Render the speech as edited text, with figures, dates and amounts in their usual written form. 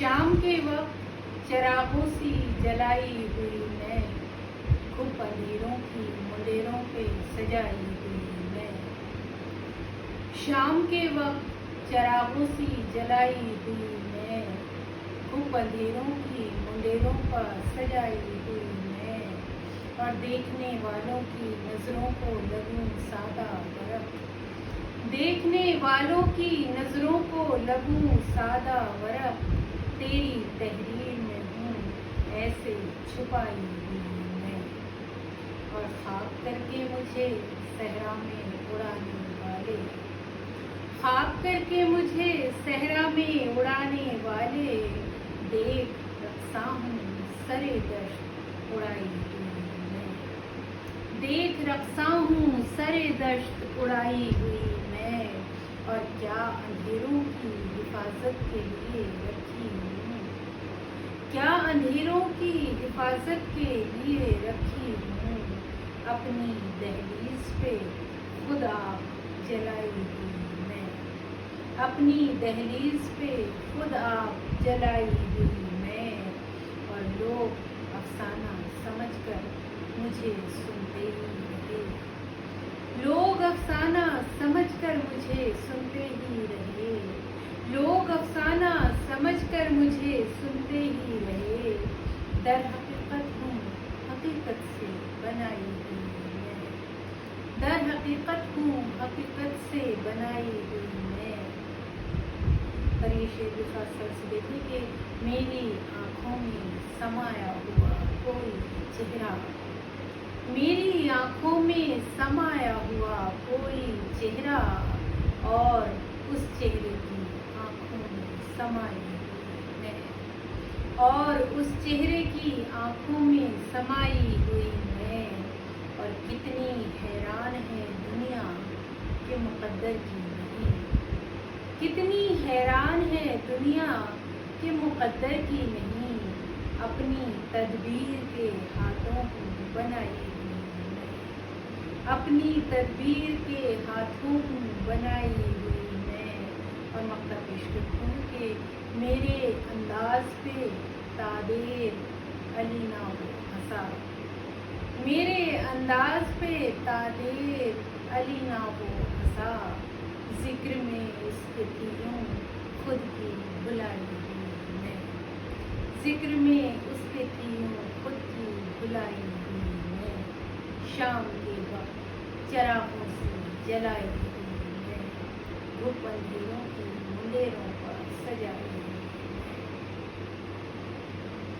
शाम के वक्त चरागों सी जलाई हुई मैं, खूब अंधेरों की मुंडेरों पे सजाई हुई मैं। शाम के वक्त चरागों सी जलाई हुई मैं, खूब अंधेरों की मुंडेरों पर सजाई हुई मैं। और देखने वालों की नजरों को लगूं सादा बरफ, देखने वालों की नजरों को लगूं सादा बरफ। तेरी तहरीर में हूँ ऐसे छुपाई हुई मैं। और खाक करके मुझे सहरा में उड़ाने वाले, खाक करके मुझे सहरा में उड़ाने वाले। देख रक्षा हूँ सरे दश्त उड़ाई हुई मैं, देख रक्षा हूँ सरे दश्त उड़ाई हुई मैं। और क्या अंधेरों की हिफाजत के लिए रखी हूँ, क्या अंधेरों की हिफाजत के लिए रखी हूँ। अपनी दहलीज पे खुद आग जलाई हुई मैं, अपनी दहलीज पे खुद आग जलाई हुई मैं। और लोग अफसाना समझकर मुझे सुनते ही रहे, लोग अफसाना समझकर मुझे सुनते ही रहे, लोग अफसाना समझकर मुझे सुनते ही रहे। दर हकीकत हूँ हकीकत से बनाई हुई मैं, दर हकीकत हूँ हकीकत से बनाई हुई मैं। पर ये शेर के साथ सर से देखिए कि मेरी आँखों में समाया हुआ कोई चेहरा, मेरी आँखों में समाया हुआ कोई चेहरा। और उस चेहरे की आँखों में समाई हुई मैं, और उस चेहरे की आँखों में समाई हुई मैं। और कितनी हैरान है दुनिया के मुक़द्दर की नहीं, कितनी हैरान है दुनिया के मुक़द्दर की नहीं। अपनी तदबीर के हाथों को बनाई हुई मैं, अपनी तदबीर के हाथों को बनाई हुई मैं। और मक्ता पेश करती हूँ कि मेरे अंदाज पे तादेर अली ना हो हंसा, मेरे अंदाज पे तादेर अली ना हो हंसा। जिक्र में उसके तीरों खुद की भुलाई हुई मैं, जिक्र में उसके तीरों खुद की भुलाई हुई मैं। शाम के वक्त चरागों से जलाई हुई मैं, धूप अंधेरों की मुंडेरों पर सजाई